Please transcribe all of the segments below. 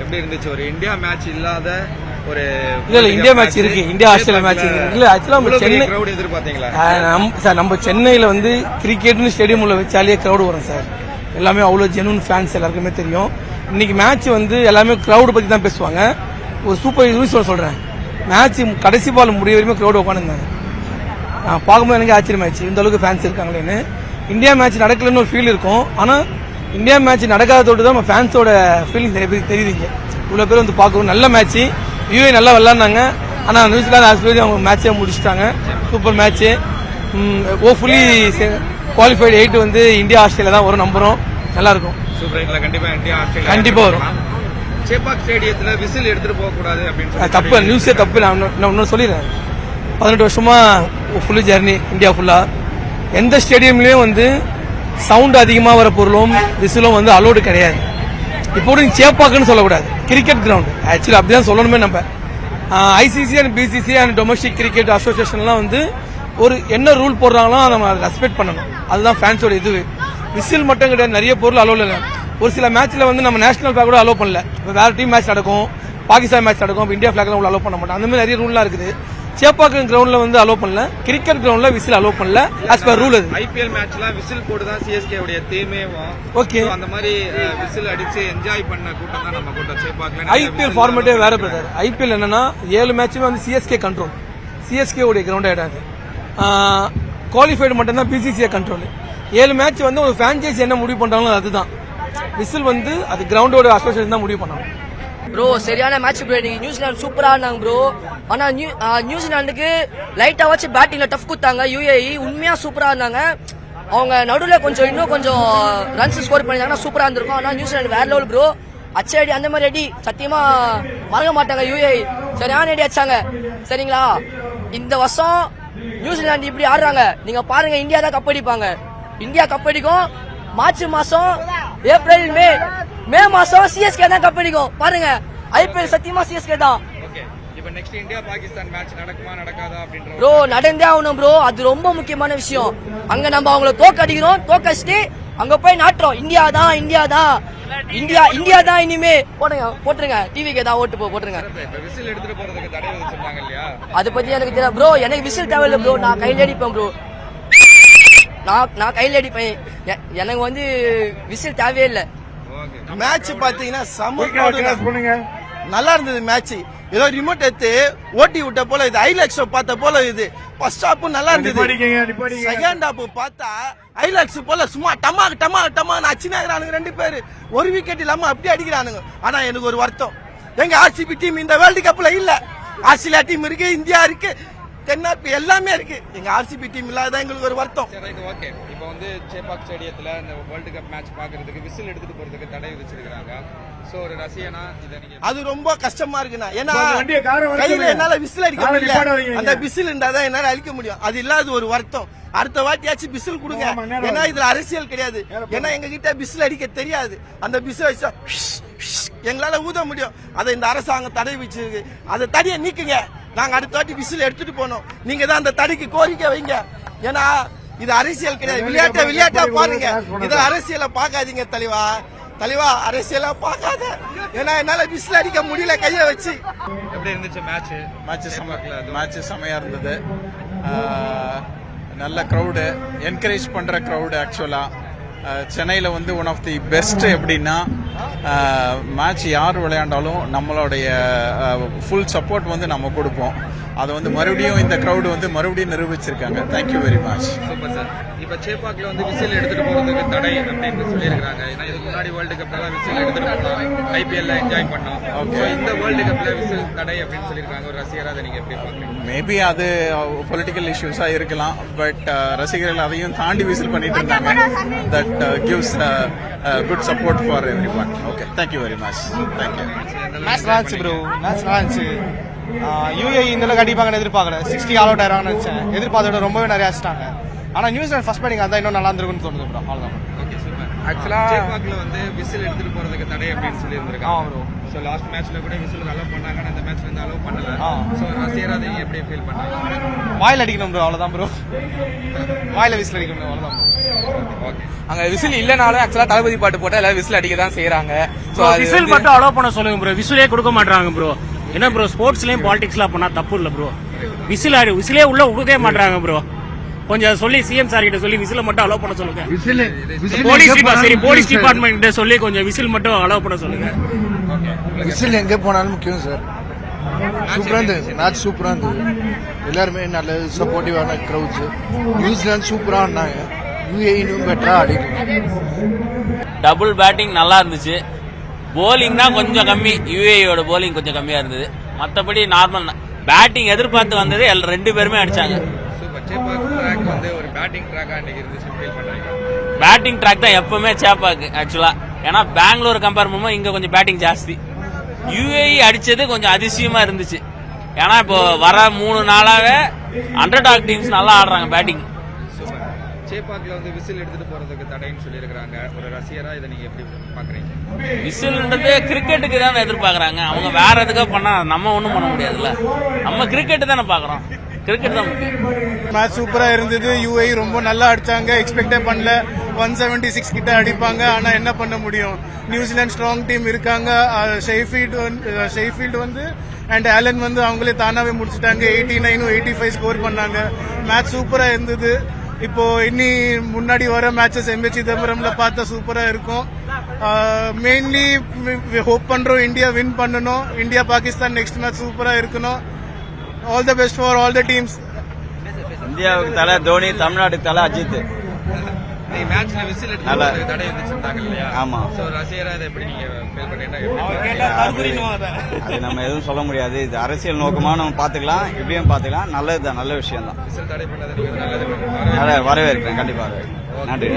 எப்படி இருந்துச்சு ஒரு இந்தியா மேட்ச் இல்லாத ஒரு இல்ல இந்தியா மேட்ச் இருக்கு, இந்தியா ஆஸ்திரேலியா மேட்ச் இருக்கு. இல்ல ஆக்சுவலா நம்ம சென்னை கிரவுட் எதிர்பார்த்தீங்களா சார்? நம்ம சென்னையில வந்து கிரிக்கெட்னு ஸ்டேடியம்ல வச்சாலே கிரவுட் வரும் சார். எல்லாமே அவ்வளவு ஜெனூன் ஃபேன்ஸ் எல்லாருக்குமே தெரியும். இன்னைக்கு மேட்ச் வந்து எல்லாமே கிரவுட் பத்தி தான் பேசுவாங்க. ஒரு சூப்பர் நியூஸ் சொல்றேன், மேட்ச் கடைசி பால் முடிய வரைக்கும் கிரவுட் உட்காந்துருந்தாங்க. நான் பார்க்கும்போது எனக்கு ஆச்சரியமாயிடுச்சு, இந்த அளவுக்கு ஃபேன்ஸ் இருக்காங்களேன்னு. இந்தியா மேட்ச் நடக்கலன்னு ஒரு ஃபீல் இருக்கும், ஆனா இந்தியா மேட்ச் நடக்காததோடு தான் நம்ம ஃபேன்ஸோட ஃபீலிங் தெரியுதுங்க. இவ்வளவு பேர் வந்து பார்க்கணும். நல்ல மேட்ச், யூஏ நல்லா விளாண்டாங்க. ஆனா நியூசிலாந்து ஆஸ்திரேலியா அவங்க மேட்சை முடிச்சுட்டாங்க. Super match. ஹோப்ஃபுல்லி குவாலிஃபைடு 8 வந்து இந்தியா ஆஸ்திரேலியா தான் வரும், நம்புறோம். நல்லா இருக்கும். சூப்பர். கண்டிப்பா இந்தியா ஆஸ்திரேலியா கண்டிப்பா வரும். சேப்பாக் ஸ்டேடியத்துல விசில் எடுத்துட்டு போக கூடாது அப்படின்னு தப்பு, நியூஸே தப்பு. நான் இன்னும் சொல்லிடுறேன், 18 வருஷமா ஃபுல்லு ஜர்னி இந்தியா ஃபுல்லா. எந்த ஸ்டேடியம்லயும் வந்து சவுண்ட் அதிகமா வர பொருளும் விசிலும் வந்து அலோடு கிடையாது. இப்போ சேப்பாக்குன்னு சொல்லக்கூடாது, கிரிக்கெட் கிரவுண்ட். ஆக்சுவலி அப்படிதான் சொல்லணுமே. நம்ம ICC and BCC and domestic cricket அசோசியேஷன்லாம் வந்து ஒரு என்ன ரூல் போடுறாங்களோ அதை நம்ம ரெஸ்பெக்ட் பண்ணணும். அதுதான் ஃபேன்ஸோட இது. விசில் மட்டும் கிடையாது, நிறைய பொருள் அலோவ் இல்லை. ஒரு சில மேட்ச்ல வந்து நம்ம நேஷனல் ஃபிளாக் கூட அலோவ் பண்ணல. வேற டீம் மேட்ச் நடக்கும், பாகிஸ்தான் மேட்ச் நடக்கும், இந்தியா ஃபிளாக்லாம் அலோவ் பண்ண மாட்டோம். அந்த மாதிரி நிறைய ரூல்லாம் இருக்குது. சேப்பாக்கு கிரவுண்ட்ல வந்து அலோவ் பண்ணல, கிரிக்கெட் கிரவுண்ட்ல விசில் அலோவ் பண்ணல. ஆஸ் பர் ரூல் அது. ஐபிஎல் மேட்ச்ல விசில் போட்டு தான் சிஎஸ்கே உடைய தீமேவும். ஓகே, அந்த மாதிரி விசில் அடிச்சு என்ஜாய் பண்ண கூட்டம் தான் நம்ம கூட்டம் சேப்பாக்ல. ஐபிஎல் ஃபார்மேட்டே வேற பிரதர். ஐபிஎல் என்னன்னா 7 மேட்சுமே வந்து சிஎஸ்கே கண்ட்ரோல், சிஎஸ்கே உடைய கிரவுண்ட் ஆயிடாது. குவாலிஃபைடு மட்டும் தான் பிசிசிஐ கண்ட்ரோல். 7 மேட்ச் வந்து ஒரு பிரான்சைஸ் என்ன முடிவு பண்றாங்களோ அதுதான். விசில் வந்து அது கிரவுண்டோட அசோசியேஷன் தான் முடிவு பண்ணாங்க. ப்ரோ சரியான மேட்ச் ப்ரோ. இன்னைக்கு நியூசிலாந்து சூப்பரா இருந்தாங்க ப்ரோ. ஆனா நியூசிலாந்துக்கு லைட்டா வச்சு பேட்டிங்ல டஃப் கொடுத்தாங்க. யுஏஇ உண்மையா சூப்பரா இருந்தாங்க. அவங்க நடுவில் இன்னும் கொஞ்சம் ரன்ஸ் ஸ்கோர் பண்ணிருந்தாங்கன்னா சூப்பரா இருந்திருக்கும். ஆனா நியூசிலாந்து வேற லெவல் ப்ரோ. அடி அந்த மாதிரி அடி சத்தியமா மறக்க மாட்டாங்க. யுஏஇ சரியான அடி அடிச்சாங்க. சரிங்களா, இந்த வருஷம் நியூசிலாந்து இப்படி ஆடுறாங்க, நீங்க பாருங்க இந்தியா தான் கப் அடிப்பாங்க. இந்தியா கப் அடிக்கும். மார்ச் மாசம், ஏப்ரல், மே மாசம் சிஎஸ்கே தான் கப் அடிக்கும். பாருங்க ஐபிஎல் சத்தியமா சிஎஸ்கே தான். இப்போ நெக்ஸ்ட் இந்தியா பாகிஸ்தான் மேட்ச் நடக்குமா நடக்காதா அப்படின்ற ப்ரோ நடந்தே ஆகணும் ப்ரோ. அது ரொம்ப முக்கியமான விஷயம். அங்க நம்ம அவங்கள தோக்கடிக்கிறோம், தோக்கடிச்சுட்டு அங்க போய் நாட்டுறோம் இந்தியா தான் இந்தியா தான் இந்தியா இந்தியா தான். இனிமே போட்டுருங்க, டிவிக்கு ஏதாவது ஓட்டு போட்டுருங்க. விசில் எடுத்துட்டு போறதுக்கு தடை விதிச்சிருக்காங்க இல்லையா? அதை பத்தி எனக்கு தெரியல ப்ரோ. எனக்கு விசில் தேவையில்லை ப்ரோ, நான் கையில அடிப்பேன் ப்ரோ. நான் கையில அடிப்பேன். எனக்கு வந்து விசில் தேவையே இல்லை. மேட்ச் பாத்தீங்கன்னா நல்லா இருந்தது மேட்ச். ஏதோ ரிமோட் எடுத்து ஓட்டி விட்ட போல இது, ஹைலைட்ஸ் பார்த்த போல இது. ஃபர்ஸ்ட் ஹாப் நல்லா இருந்தது, செகண்ட் ஹாப் பார்த்தா ஹைலைட்ஸ் போல சும்மா டமான்னு அச்சினாங்க 2 பேரு. ஒரு விக்கெட் இல்லாம அப்படியே அடிக்கிறானுங்க. ஆனா எனக்கு ஒரு வருத்தம், எங்க ஆர்சிபி டீம் இந்த வேர்ல்டு கப்ல இல்ல. ஆஸ்திரேலியா டீம் இருக்கு, இந்தியா இருக்கு, தென்னாப்பி எல்லாமே இருக்கு. எங்க ஆர்சிபி டீம் இல்லாத எங்களுக்கு ஒரு வருத்தம். ஓகே, இப்போ வந்து சேப்பாக் ஸ்டேடியத்துல இந்த வேர்ல்டு கப் மேட்ச் பாக்குறதுக்கு விசில் எடுத்துட்டு போறதுக்கு தடை விதிச்சிருக்காங்க. சோ ஒரு ரசிகனா அது ரொம்ப கஷ்டமா இருக்குண்ணா. ஏன்னா கையில என்னால விசில் அடிக்க முடியல. அந்த விசில் இருந்தாதான் என்னால அழிக்க முடியும். அது இல்லாத ஒரு வருத்தம். அடுத்த வாட்டியாச்சும் விசில் கொடுங்க. ஏன்னா இதுல அரசியல் கிடையாது. ஏன்னா எங்க கிட்ட விசில் அடிக்க தெரியாது. அந்த விசில் வச்சா எங்களால ஊத முடியும். அதை இந்த அரசாங்கம் தடை வச்சிருக்கு. அதை தடையை நீக்குங்க. நாங்க அடுத்த வாட்டி விசில் எடுத்துட்டு போனோம். நீங்க தான் அந்த தடைக்கு கோரிக்கை வைங்க. ஏன்னா இது அரசியல் கிடையாது. விளையாட்டா பாருங்க. இதுல அரசியலை பார்க்காதீங்க தலைவா, அரசியலா பார்க்காத. ஏன்னா என்னால விசில் அடிக்க முடியல கைய வச்சு. எப்படி இருந்துச்சு மேட்ச் செமையா இருந்தது. நல்ல க்ரௌடு, என்கரேஜ் பண்ற க்ரௌடு. ஆக்சுவலா சென்னையில் வந்து ஒன் ஆஃப் தி பெஸ்ட். எப்படின்னா மேட்ச் யார் விளையாண்டாலும் நம்மளுடைய ஃபுல் சப்போர்ட் வந்து நம்ம கொடுப்போம். அதை வந்து மறுபடியும் இந்த க்ரௌடு வந்து மறுபடியும் நிரூபிச்சிருக்காங்க. Thank you very much. Super sir. இப்போ சேப்பாக்ல வந்து விசில் எடுத்துட்டு போறதுக்கு தடை அப்படின்னு சொல்லியிருக்காங்க. ஏன்னா இதுக்கு முன்னாடி வேர்ல்டு கப்ல விசில் எடுத்துட்டு போனோம், ஐபிஎல்ல என்ஜாய் பண்ணோம். ஓகே, இந்த வேர்ல்டு கப்ல விசில் தடை அப்படின்னு சொல்லியிருக்காங்க. ஒரு ரசிகரா அதை நீங்க எப்படி பாக்குறீங்க? மேபி அது பொலிட்டிக்கல் இஷ்யூஸா இருக்கலாம். பட் ரசிகர்கள் அதையும் தாண்டி விசில் பண்ணிட்டு இருந்தாங்க. That gives good support for every one. Okay, thank you very much. Thank you. Match நல்லா இருந்துச்சு ப்ரோ. மேட்ச் நல்லா இருந்துச்சு. யூஏஇ இந்த அளவுக்கு அடிப்பாங்கன்னு எதிர்பார்க்கல. 60 ஆல் அவுட் ஆயிராங்கன்னு நினைச்சேன். எதிர்பார்த்தோட ரொம்பவே நிறைய அடிச்சிட்டாங்க. ஆனா நியூசிலாந்து ஃபர்ஸ்ட் பேட்டிங் அதான் இன்னும் நல்லா இருந்திருக்குன்னு தோணுது ப்ரோ. அவ்வளவுதான். Okay, super. ஆக்சுவலா சேப்பாக்ல வந்து விசில் எடுத்துட்டு போறதுக்கு தடை அப்படின்னு சொல்லி இருந்திருக்காங்க ப்ரோ. சோ லாஸ்ட் மேட்ச்ல கூட விசில் அலோவ் பண்ணாங்க, அந்த மேட்ச்ல இருந்து அலோவ் பண்ணல. சோ ரசிகரா அதை எப்படி ஃபீல் பண்றாங்க? வாயில அடிக்கணும் ப்ரோ, அவ்வளவுதான் ப்ரோ. வாயில விசில் அடிக்கணும், அவ்வளவுதான் ப்ரோ. அங்க விசில் இல்லனாலும் ஆக்சுவலா தளபதி பாட்டு போட்டா எல்லாரும் விசில் அடிக்க தான் செய்யறாங்க. விசில் மட்டும் அலோவ் பண்ண சொல்லுங்க ப்ரோ. விசிலே கொடுக்க மாட்டாங்க ப்ரோ. என்ன ப்ரோ ஸ்போர்ட்ஸ்லயும் பாலிடிக்ஸ்லாம் பண்ணா தப்பு இல்ல ப்ரோ. விசிலே உள்ள கொடுக்கவே மாட்டாங்க ப்ரோ. கொஞ்சம் சொல்லி சிஎம் சார் கிட்ட சொல்லி விசில மட்டும் அலோவ் பண்ண சொல்லுங்க. போலீஸ் டிபார்ட்மெண்ட் கிட்ட சொல்லி கொஞ்சம் விசில் மட்டும் அலோவ் பண்ண சொல்லுங்க. விசில் எங்க போனாலும் முக்கியம் சார். சூப்பரா இருந்தது மேட்ச், சூப்பரா இருந்தது. எல்லாருமே நல்ல சப்போர்ட்டிவான கிரௌட்ஸ். நியூசிலாந்து சூப்பரா ஆடினாங்க. யுஏஇ இன்னும் பெட்டரா ஆடிக்கணும். டபுள் பேட்டிங் நல்லா இருந்துச்சு. போலிங் தான் கொஞ்சம் கம்மி. யுஏஇயோட போலிங் கொஞ்சம் கம்மியா இருந்தது. மற்றபடி நார்மல் பேட்டிங் எதிர்பார்த்து வந்தது. ரெண்டு பேருமே அடிச்சாங்க. சேப்பாக் ட்ராக் வந்து ஒரு பேட்டிங் ட்ராக்கா இன்னைக்கு இருந்துச்சு ஃபீல் பண்றீங்க? பேட்டிங் ட்ராக் தான் எப்பவுமே சேப்பாக்கு ஆக்சுவலா. ஏன்னா பெங்களூர் கம்பேர் பண்ணும்போது இங்க கொஞ்சம் பேட்டிங் ஜாஸ்தி. யுஏஇ அடிச்சது கொஞ்சம் அதிசயமா இருந்துச்சு. ஏன்னா இப்போ வர 3 நாளாவே அண்டர்டாக் டீம்ஸ் நல்லா ஆடுறாங்க பேட்டிங். சேப்பாக்ல வந்து விசில் எடுத்துட்டு போறதுக்கு தடைன்னு சொல்லியிருக்காங்க. ஒரு ரசிகரா இதை நீங்க எப்படி பாக்குறீங்க? விசில்ன்றது கிரிக்கெட்டுக்கு தானே எதிர்பார்க்கறாங்க. அவங்க வேற எதுக்கோ பண்ணா நம்ம ஒன்றும் பண்ண முடியாதுல்ல. நம்ம கிரிக்கெட் தானே பாக்குறோம். கிரிக்கெட் தான் முக்கியம். மேட்ச் சூப்பரா இருந்தது. யுஏஇ ரொம்ப நல்லா அடிச்சாங்க. எக்ஸ்பெக்டே பண்ணல 176 கிட்ட அடிப்பாங்க. ஆனா என்ன பண்ண முடியும், நியூசிலாந்து ஸ்ட்ராங் டீம் இருக்காங்க. ஷெய்ஃபீல்டு வந்து அண்ட் ஆலன் வந்து அவங்களே தானாவே முடிச்சிட்டாங்க. 89 85 ஸ்கோர் பண்ணாங்க. மேட்ச் சூப்பரா இருந்தது. இப்போ இனி முன்னாடி வர மேட்சஸ் எம்ஏ சிதம்பரம்ல பார்த்தா சூப்பரா இருக்கும். மெயின்லி ஹோப் பண்றோம் இந்தியா வின் பண்ணணும். இந்தியா பாகிஸ்தான் நெக்ஸ்ட் மேட்ச் சூப்பரா இருக்கணும். All the best for all the teams. இந்தியாவுக்கு தலை தோனி, தமிழ்நாட்டுக்கு தலை அஜித். நீ மேட்ச்ல விசில் எடுத்து தடை இருந்துச்சுட்டாங்க இல்லையா? ஆமா. சோ ரசிகரா இதை எப்படி நீங்க ஃபீல் பண்ணீங்க? அது நம்ம எதுவும் சொல்ல முடியாது. இது அரசியல் நோக்கமா நம்ம பாத்துக்கலாம், இப்படியும் பாத்துக்கலாம். நல்லதுதான், நல்ல விஷயம் தான். விசில் தடை பண்ணது நீங்க நல்லது வரவேற்கிறேன். கண்டிப்பா நன்றி.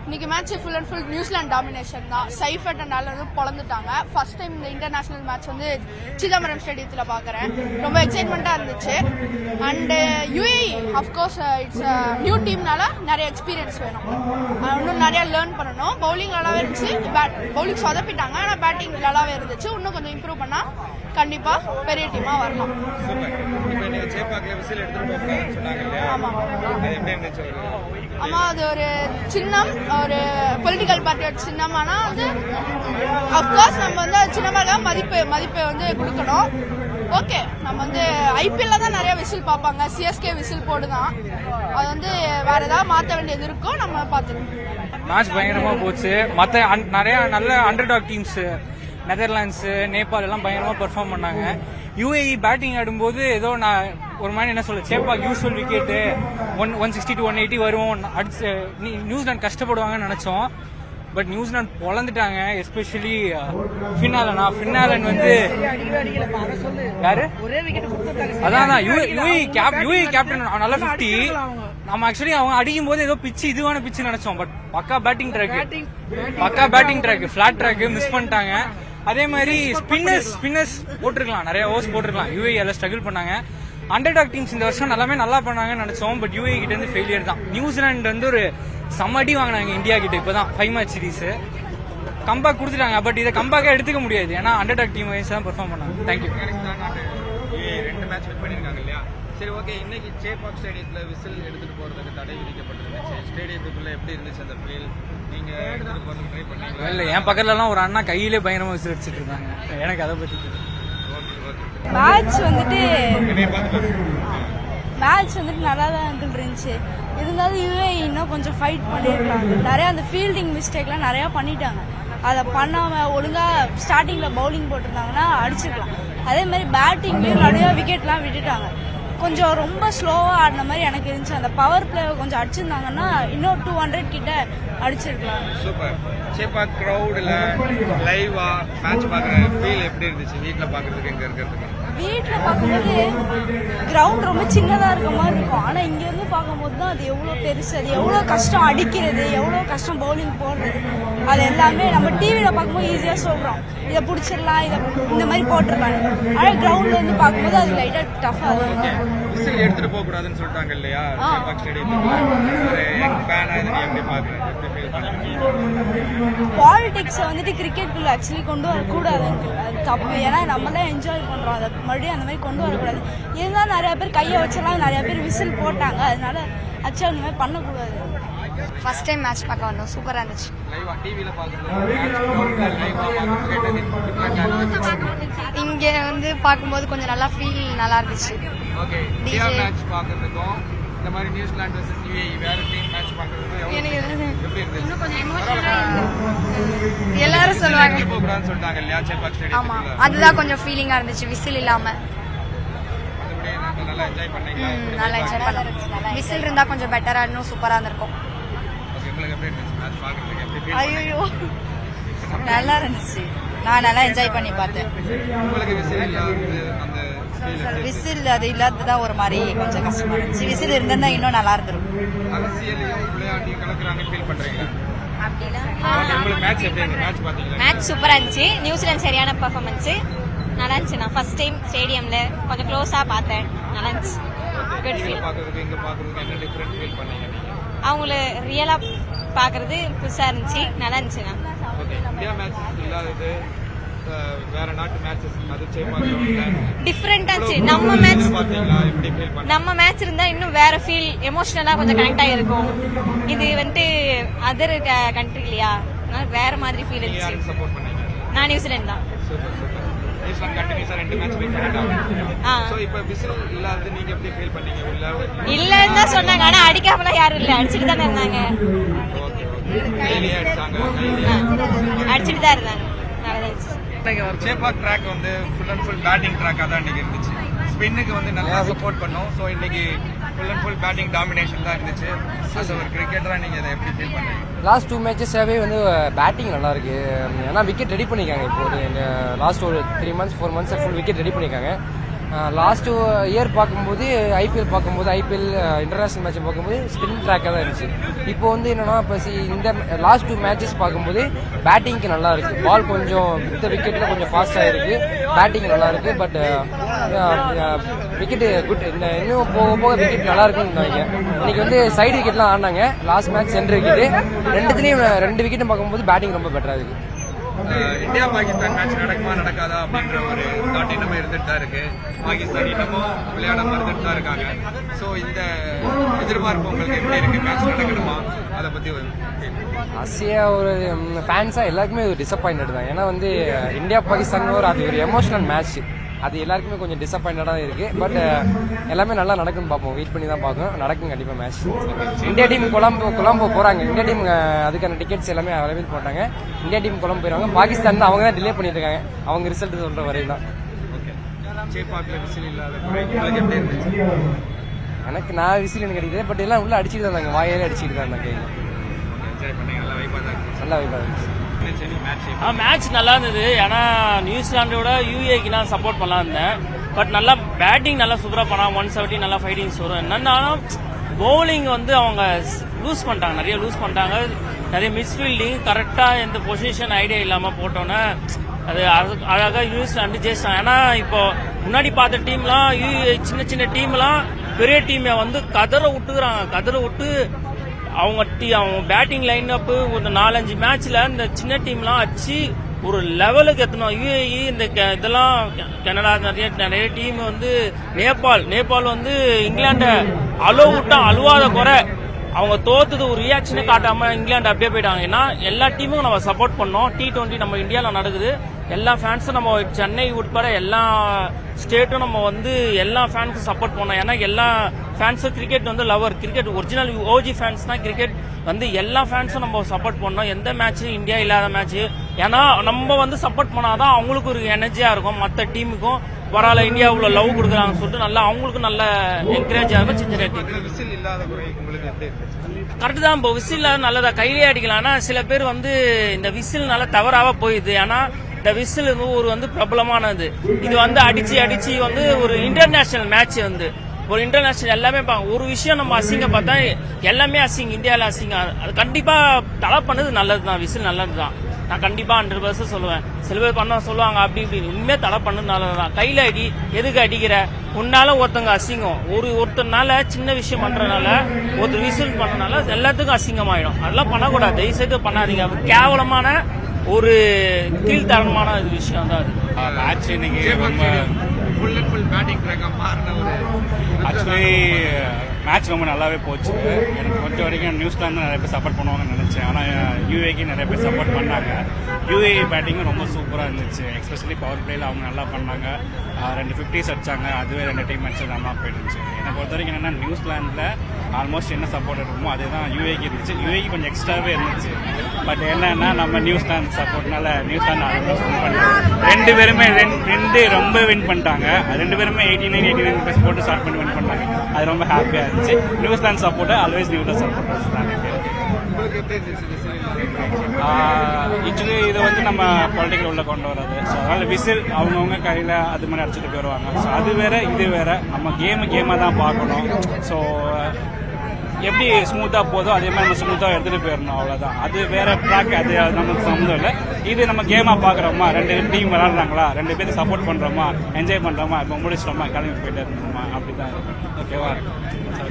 இன்னைக்கு match full and full New Zealand domination தான். சைஃபட் அண்ட் ஆலன் பொழந்துட்டாங்க. ஃபர்ஸ்ட் டைம் இந்த இன்டர்நேஷனல் மேட்ச் வந்து சிதம்பரம் ஸ்டேடியத்தில் பார்க்குறேன். ரொம்ப எக்ஸைட்மெண்ட்டாக இருந்துச்சு. And UAE of course it's new டீம்னால நிறைய எக்ஸ்பீரியன்ஸ் வேணும். இன்னும் நிறைய லேர்ன் பண்ணணும். பவுலிங் நல்லாவே இருந்துச்சு. பவுலிங் சொதப்பிட்டாங்க, ஆனால் பேட்டிங் நல்லாவே இருந்துச்சு. இன்னும் கொஞ்சம் இம்ப்ரூவ் பண்ணால் கண்டிப்பாக பெரிய டீமாக வரலாம். இப்போ நீங்க சேப்பாக்ல விசில் எடுத்துட்டு போகணும்னு சொன்னாங்க இல்லையா? ஆமாம். அது எப்படி இருந்துச்சு? ஆமா, அது ஒரு சின்னம், ஒரு பொலிட்டிக்கல் பார்ட்டியோட சின்னம். ஆனா வந்து அப்கோர்ஸ் நம்ம வந்து சின்னமாக மதிப்பை வந்து கொடுக்கணும். ஓகே, நம்ம வந்து ஐபிஎல்ல தான் நிறைய விசில் பார்ப்பாங்க. சிஎஸ்கே விசில் போடுதான். அது வந்து வேற ஏதாவது மாற்ற வேண்டியது இருக்கும், நம்ம பார்த்துக்கணும். மேட்ச் பயங்கரமா போச்சு. மற்ற நிறைய நல்ல அண்டர்டாக் டீம்ஸ் நெதர்லாண்ட்ஸ், நேபாள் எல்லாம் பயங்கரமா பெர்ஃபார்ம் பண்ணாங்க. யுஏஇ பேட்டிங் ஆடும்போது ஏதோ நான் ஒரு மாதிரி என்ன சொல்ல, சேப்பாக் யூஸ்வல் விக்கெட்டு 160 to 180 வரும் அடிச்சு நியூசிலாந்து கஷ்டப்படுவாங்கன்னு நினைச்சோம். பட் நியூசிலாந்து பொழந்துட்டாங்க. எஸ்பெஷலி ஃபின்னாலன் வந்து யாரு அதான் யுஏஇ கேப்டன் நல்ல 50. நம்ம ஆக்சுவலி அவங்க அடிக்கும் போது ஏதோ பிச்சு இதுவான பிச்சு நினைச்சோம். பட் பக்கா batting track flat track miss பண்ணிட்டாங்க. அதே மாதிரி ஸ்பின்னர்ஸ் போட்டிருக்கலாம், நிறைய ஓவர்ஸ் போட்டிருக்கலாம். யுஏஇ எல்லாம் ஸ்ட்ரகிள் பண்ணாங்க. அண்டர்டாக் டீம்ஸ் இந்த வருஷம் நல்லாமே நல்லா பண்ணாங்கன்னு நினைச்சோம். பட் யுஏஇ கிட்ட இருந்து ஃபெயிலியர் தான். நியூசிலாந்து வந்து ஒரு சம்மடி வாங்கினாங்க இந்தியா கிட்ட. இப்பதான் 5 மேட்ச் சீரீஸ் கம்பேக் கொடுத்துட்டாங்க. பட் இதை கம்பேக்கா எடுத்துக்க முடியாது, ஏன்னா அண்டர்டாக் டீம் வைஸ் தான் பெர்ஃபார்ம் பண்ணாங்க. தேங்க்யூ. 2 மேட்ச் வின் பண்ணிருக்காங்க இல்லையா? சரி, ஓகே. இன்னைக்கு சேப்பாக் ஸ்டேடியத்துல விசில் எடுத்துட்டு போறதுக்கு தடை விதிக்கப்பட்டிருந்துச்சு. ஸ்டேடியத்துக்குள்ள எப்படி இருந்துச்சு அந்த ஃபீல்? நீங்க எடுத்துட்டு போறதுக்கு ட்ரை பண்ணீங்களா? இல்ல, என் பக்கத்துல எல்லாம் ஒரு அண்ணா கையிலே பயங்கரமா விசில் அடிச்சிட்டு இருக்காங்க. எனக்கு அதை பத்தி மேட்ச் வந்துட்டு நல்லா தான் இருந்துச்சு. இருந்தாலும் யுஏஇ இன்னும் கொஞ்சம் ஃபைட் பண்ணியிருக்காங்க. நிறைய அந்த ஃபீல்டிங் மிஸ்டேக்லாம் நிறையா பண்ணிட்டாங்க. அதை பண்ணாமல் ஒழுங்காக ஸ்டார்டிங்கில் பவுலிங் போட்டிருந்தாங்கன்னா அடிச்சிருக்கலாம். அதே மாதிரி பேட்டிங்லேயும் நிறையா விக்கெட்லாம் விட்டுட்டாங்க. கொஞ்சம் ரொம்ப ஸ்லோவாக ஆடின மாதிரி எனக்கு இருந்துச்சு. அந்த பவர் பிளே கொஞ்சம் அடிச்சிருந்தாங்கன்னா இன்னும் 200 கிட்ட அடிச்சிருக்கலாம். சூப்பர். சேப்பாக் கிரௌட்ல லைவா மேட்ச் பார்க்குற ஃபீல் எப்படி இருந்துச்சு? வீட்டில் பார்க்கறதுக்கு எங்க இருக்கிறதுக்கு? வீட்டில் பார்க்கும்போது கிரவுண்ட் ரொம்ப சின்னதாக இருக்க மாதிரி இருக்கும். ஆனால் இங்கேருந்து பார்க்கும்போது தான் அது எவ்வளோ பெருசு, அது எவ்வளோ கஷ்டம் அடிக்கிறது, எவ்வளோ கஷ்டம் பவுலிங் போடுறது, அது எல்லாமே நம்ம டிவியில் பார்க்கும்போது ஈஸியாக சொல்கிறோம், இதை பிடிச்சிடலாம், இதை இந்த மாதிரி போட்டிருக்காங்க. ஆனால் கிரவுண்டில் வந்து பார்க்கும்போது அது லைட்டாக டஃப்பாக இருக்கும். விசில் எடுத்துட்டு போக கூடாதுன்னு சொல்லிட்டாங்க இல்லையா சேப்பாக் ஸ்டேடியத்துக்குள்ள? ஒரு யங் ஃபேனா இதை நீ எப்படி பார்க்குறேன்? எப்படி ஃபீல் பண்ணுறீங்க? பாலிடிக்ஸை வந்துட்டு கிரிக்கெட்டுக்குள்ள ஆக்சுவலி கொண்டு வரக்கூடாதுன்னு அது தப்பு. ஏன்னா நம்ம தான் என்ஜாய் பண்ணுறோம், அதை மறுபடியும் அந்த மாதிரி கொண்டு வரக்கூடாது. இருந்தாலும் நிறையா பேர் கையை வச்செல்லாம் நிறையா பேர் விசில் போட்டாங்க. அதனால ஆக்சுவலாக இந்த மாதிரி பண்ணக்கூடாது. ஃபர்ஸ்ட் டைம் மேட்ச் பார்க்க வந்தோம், சூப்பரா இருந்துச்சு. லைவா டிவில பாக்குறது லைவா பாக்குறது இங்க வந்து பார்க்கும்போது கொஞ்சம் நல்லா ஃபீல் நல்லா இருந்துச்சு. ஓகே இந்தியா மேட்ச் பாக்குறதுக்கும் இந்த மாதிரி நியூசிலாந்து வெர்சஸ் யுஏஇ வேற டீம் மேட்ச் பாக்குறதுக்கும் எனக்கு எப்படி இருந்துச்சு? இன்னும் கொஞ்சம் எமோஷனலா எல்லாரும் சொல்லுவாங்க. போறான்னு சொல்லிட்டாங்க இல்லையா சேப்பாக் ஆமா, ஸ்டேடியம்ல. அதுதான் கொஞ்சம் ஃபீலிங்கா இருந்துச்சு விசில் இல்லாம. மத்தபடி நல்லா என்ஜாய் பண்ணீங்களா? நல்லா என்ஜாய் பண்ணோம். விசில் இருந்தா கொஞ்சம் பெட்டரா இன்னும் சூப்பரா இருந்திருக்கும். ஓகே உங்களுக்கு எப்படி இருந்துச்சு மேட்ச் பாக்குறதுக்கு? எப்படி feel ஐயோ நல்லா இருந்துச்சு, நான் நல்லா என்ஜாய் பண்ணி பார்த்தேன். உங்களுக்கு விசில் இல்லாதது அந்த ஃபீல் விசில் அது இல்லாததான் ஒரு மாதிரி கொஞ்சம் கஷ்டமா இருந்துச்சு. விசில் இருந்தா இன்னும் நல்லா இருந்திருக்கும். அரசியலையும் விளையாட்டையும் கலக்குறாங்க ஃபீல் பண்றீங்களா? உங்களுக்கு மேட்ச் எப்படி இருந்துச்சு? மேட்ச் பாத்தீங்களா? மேட்ச் சூப்பரா இருந்துச்சு. நியூசிலாந்து சரியான பெர்ஃபார்மன்ஸ் நல்லா இருந்துச்சு. நான் ஃபர்ஸ்ட் டைம் ஸ்டேடியம்ல கொஞ்சம் க்ளோஸா பார்த்தேன், நல்லா இருந்துச்சு. Good feel. பாக்குறதுக்கு இங்க பாக்குறதுக்கு என்ன டிஃபரண்ட் ஃபீல் பண்ணீங்க நீங்க? அவங்கள ரியலா பாக்குறது புதுசா இருந்துச்சு, நல்லா இருந்துச்சுண்ணா. ஓகே இந்தியா மேட்ச் இல்லாதது வேற நாட்டு மேட்சஸ் அது சேப்பாக்கல டிஃப்ரெண்டா இருந்துச்சு. நம்ம மேட்ச் பாத்தீங்களா? எப்படி ஃபீல் பண்ணீங்க? நம்ம மேட்ச் இருந்தா இன்னும் வேற ஃபீல், எமோஷனலா கொஞ்சம் கனெக்ட் ஆகிருக்கும். இது வந்துட்டு அதர் கண்ட்ரி இல்லையா, அதனால வேற மாதிரி ஃபீல் இருந்துச்சு. யாருக்கு சப்போர்ட் பண்ணீங்க? நான் நியூசிலாந்து தான். Super super. நியூசிலாந்து கண்டினியூஸா 2 மேட்ச் வின் பண்ணிட்டாங்க. சோ இப்போ விசில் இல்லாதது நீங்க எப்படி ஃபீல் பண்ணீங்க? இல்லன்னு தான் சொன்னாங்க, ஆனா அடிக்காமலாம் யாரும் இல்ல, அடிச்சிட்டு தான் இருந்தாங்க. Okay okay. கையிலே அடிச்சாங்க, அடிச்சிட்டு தான் இருந்தாங்க. நல்லா இருந்துச்சு. சேப்பாக் ட்ராக் வந்து ஃபுல் அண்ட் ஃபுல் பேட்டிங் ட்ராக்காக தான் இன்னைக்கு இருந்துச்சு. ஸ்பின்னுக்கு வந்து நல்லா சப்போர்ட் பண்ணோம். ஸோ இன்னைக்கு full and full batting domination தான் இருந்துச்சு. அஸ் ஒரு கிரிக்கெட்டராக நீங்கள் அதை எப்படி ஃபீல் பண்ணீங்க? லாஸ்ட் 2 மேட்சஸாகவே வந்து பேட்டிங் நல்லா இருக்கு. ஏன்னா விக்கெட் ரெடி பண்ணியிருக்காங்க. இப்போ ஒரு லாஸ்ட் ஒரு 3 months 4 months full wicket ready பண்ணியிருக்காங்க. லாஸ்ட் இயர் பார்க்கும்போது ஐபிஎல் இன்டர்நேஷனல் மேட்ச் பார்க்கும்போது ஸ்பின் ட்ராக்காக தான் இருந்துச்சு. இப்போ வந்து என்னன்னா இப்போ இந்த லாஸ்ட் 2 மேட்சஸ் பார்க்கும்போது பேட்டிங்க்கு நல்லா இருக்கு. பால் கொஞ்சம் இந்த விக்கெட்ல கொஞ்சம் ஃபாஸ்டாக இருக்கு, பேட்டிங் நல்லா இருக்கு. பட் விக்கெட் குட், இந்த இன்னும் போக போக விக்கெட் நல்லா இருக்குன்னு நினைக்கிறேன். இன்னைக்கு வந்து சைடு விக்கெட்லாம் ஆடினாங்க. லாஸ்ட் மேட்ச் சென்டர் விக்கெட், ரெண்டுத்துலேயும் 2 விக்கெட்டும் பார்க்கும்போது பேட்டிங் ரொம்ப பெட்டராக இருக்கு. இந்தியா பாகிஸ்தான் மேட்ச் நடக்குமா நடக்காதா அப்படின்ற ஒரு தாட் இன்னமும் இருந்துட்டு தான் இருக்கு. பாகிஸ்தான் இன்னமும் விளையாட மறுத்துட்டு தான் இருக்காங்க. ஸோ இந்த எதிர்பார்ப்பு உங்களுக்கு எப்படி இருக்கு? மேட்ச் நடக்கணுமா? அதை பத்தி ஒரு ஆசியா ஒரு ஃபேன்ஸாக எல்லாருக்குமே ஒரு டிசப்பாயிண்டட் தான். ஏன்னா வந்து இந்தியா பாகிஸ்தான் அது ஒரு எமோஷனல் மேட்ச், அது எல்லாருக்குமே கொஞ்சம் டிசப்பாயிண்டடாக இருக்கு. பட் எல்லாமே நல்லா நடக்குன்னு பார்ப்போம், வெயிட் பண்ணி தான் பார்க்கணும். நடக்கும் கண்டிப்பாக மேட்ச். இந்தியா டீம் கொலம்போ போகிறாங்க. இந்தியா டீம் அதுக்கான டிக்கெட்ஸ் எல்லாமே அவைலபிள் போட்டாங்க. இந்தியா டீம் கொலம்போ போயிடுவாங்க. பாகிஸ்தான் தான் அவங்க தான் டிலே பண்ணிட்டு இருக்காங்க, அவங்க ரிசல்ட் சொல்கிற வரையும் தான். சேப்பாக்கில் விசில் இல்லாத உங்களுக்கு எப்படி இருந்துச்சு? நான் விசில் எனக்கு கிடைக்குது, பட் எல்லாம் உள்ள அடிச்சுட்டு தான் இருந்தாங்க, வாயிலே அடிச்சுட்டு தான் இருந்தாங்க. என்ஜாய் பண்ணி நல்லா வைப்பாக தான் இருந்துச்சு. நல்லா வைப்பாக இருந்துச்சு. மேட்ச் நல்லா இருந்தது. ஏன்னா நியூசிலாண்டோட யூஏக்கு நான் சப்போர்ட் பண்ணலாம் இருந்தேன். பட் நல்லா பேட்டிங் நல்லா சூப்பராக பண்ணாங்க. 170 நல்லா ஃபைட்டிங்ஸ் வரும். என்னன்னாலும் பவுலிங் வந்து அவங்க லூஸ் பண்ணிட்டாங்க, நிறைய லூஸ் பண்ணிட்டாங்க. நிறைய மிஸ்ஃபீல்டிங் கரெக்டாக எந்த பொசிஷன் ஐடியா இல்லாமல் போட்டோன்னே அது அழகாக நியூசிலாண்டு ஜெயிச்சிட்டாங்க. ஏன்னா இப்போ முன்னாடி பார்த்த டீம்லாம் சின்ன சின்ன டீம்லாம் பெரிய டீமை வந்து கதற விட்டு அவங்க பேட்டிங் லைன் அப் ஒரு 4-5 மேட்ச்ல இந்த சின்ன டீம்லாம் அடிச்சு ஒரு லெவலுக்கு எத்தணும். யுஏஇ இந்த இதெல்லாம் கனடா நிறைய டீம் வந்து நேபாள் வந்து இங்கிலாண்ட அழுவாத குறை அவங்க தோத்துது ஒரு ரியாக்ஷனே காட்டாம இங்கிலாந்து அப்படியே போயிட்டாங்க. ஏன்னா எல்லா டீமும் நம்ம சப்போர்ட் பண்ணோம். T20 நம்ம இந்தியாவில் நடக்குது. எல்லா ஃபேன்ஸும் நம்ம சென்னை உட்பட எல்லா ஸ்டேட்டும் நம்ம வந்து எல்லா ஃபேன்ஸும் சப்போர்ட் பண்ணோம். ஏன்னா எல்லா ஃபேன்ஸும் கிரிக்கெட் வந்து lover, cricket original OG fans தான். கிரிக்கெட் வந்து எல்லா ஃபேன்ஸும் நம்ம சப்போர்ட் பண்ணோம். எந்த மேட்ச் இந்தியா இல்லாத மேட்ச். ஏன்னா நம்ம வந்து சப்போர்ட் பண்ணாதான் அவங்களுக்கு ஒரு எனர்ஜியா இருக்கும். மற்ற டீமுக்கும் பரவாயில்ல இந்தியாவுல லவ் கொடுக்குறாங்கன்னு சொல்லிட்டு நல்லா அவங்களுக்கும் நல்ல என்கரேஜ் ஆகும். கரெக்ட் தான். இப்போ விசில் நல்லதா கையிலே அடிக்கலாம். ஆனா சில பேர் வந்து இந்த விசில்னால தவறாக போயிடுது. ஏன்னா இந்த விசில் ஒரு வந்து பிரபலமானது. இது வந்து அடிச்சு வந்து ஒரு இன்டர்நேஷனல் மேட்ச் வந்து ஒரு இன்டர்நேஷனல் எல்லாமே ஒரு விஷயம் நம்ம அசிங்க பார்த்தா எல்லாமே அசிங்க, இந்தியாவில் அசிங்க. அது கண்டிப்பா தலை பண்ணது நல்லதுதான், விசில் நல்லதுதான். நான் கண்டிப்பா 100% சொல்லுவேன். சில பேர் பண்ண சொல்லுவாங்க அப்படி இப்படின்னு, உண்மையே தலை பண்ணது நல்லதுதான். கையில அடி, எதுக்கு அடிக்கிற? உன்னால ஒருத்தங்க அசிங்கம், ஒருத்தனால சின்ன விஷயம் பண்றதுனால ஒருத்தர் விசில் பண்றதுனால எல்லாத்துக்கும் அசிங்கமாயிடும். அதெல்லாம் பண்ணக்கூடாது, தயவுசெய்து பண்ணாதீங்க. அது கேவலமான ஒரு கீழ்த்தரமான விஷயம் தான் அது. மேட்ச் இன்னைக்கு ரொம்ப ஃபுல் அண்ட் ஃபுல் பேட்டிங் ட்ராக்காக மாறின ஒரு ஆக்சுவலி மேட்ச் ரொம்ப நல்லாவே போச்சு. எனக்கு பொறுத்த வரைக்கும் நியூசிலாந்து நிறைய பேர் சப்போர்ட் பண்ணுவாங்கன்னு நினச்சேன். ஆனால் யூஏக்கு நிறைய பேர் சப்போர்ட் பண்ணாங்க. யூஏஇ பேட்டிங்கும் ரொம்ப சூப்பராக இருந்துச்சு. எஸ்பெஷலி பவர் பிளேயில் அவங்க நல்லா பண்ணாங்க. 2 50s அடிச்சாங்க. அதுவே 2 டீம் மேட்ச் நல்லா போயிடுச்சு. என்னை பொறுத்த வரைக்கும் என்னென்னா நியூசிலாந்தில் ஆல்மோஸ்ட் என்ன சப்போர்ட் இருக்குமோ அதே தான் யூஏக்கு இருந்துச்சு. யூஏக்கு கொஞ்சம் எக்ஸ்ட்ராவே இருந்துச்சு. பட் என்னன்னா நம்ம நியூசிலாந்து சப்போர்ட்னால நியூசிலாந்து ஆல்மோஸ்ட் வின் பண்ணிட்டாங்க. 2 பேருமே ரொம்ப வின் பண்ணிட்டாங்க. 2 பேருமே 89 போட்டு ஸ்டார்ட் பண்ணி வின் பண்ணாங்க. அது ரொம்ப ஹாப்பியாக இருந்துச்சு. New Zealand supporter always New Zealand supporters தான் எனக்கு. ஆக்சுவலி இது வந்து நம்ம பொலிட்டிக்கல் உள்ள கொண்டு வராது. ஸோ அதனால் விசில் அவங்கவுங்க கையில் அது மாதிரி அடிச்சுட்டு போயிடுவாங்க. ஸோ அது வேற இது வேற. நம்ம கேமாக தான் பார்க்கணும். ஸோ எப்படி ஸ்மூத்தாக போதோ அதே மாதிரி நம்ம ஸ்மூத்தாக எடுத்துகிட்டு போயிடணும், அவ்வளோதான். அது வேற ட்ராக், அது நமக்கு சம்மந்தம் இல்லை. இது நம்ம கேமாக பார்க்குறோமா, 2 டீம் விளாட்றாங்களா, 2 பேருக்கு சப்போர்ட் பண்ணுறோமா, என்ஜாய் பண்ணுறோமா, இப்போ முடிச்சிட்டோமா, கிளம்பி போயிட்டு இருக்கோமா, அப்படி தான் இருக்கும். ஓகேவா?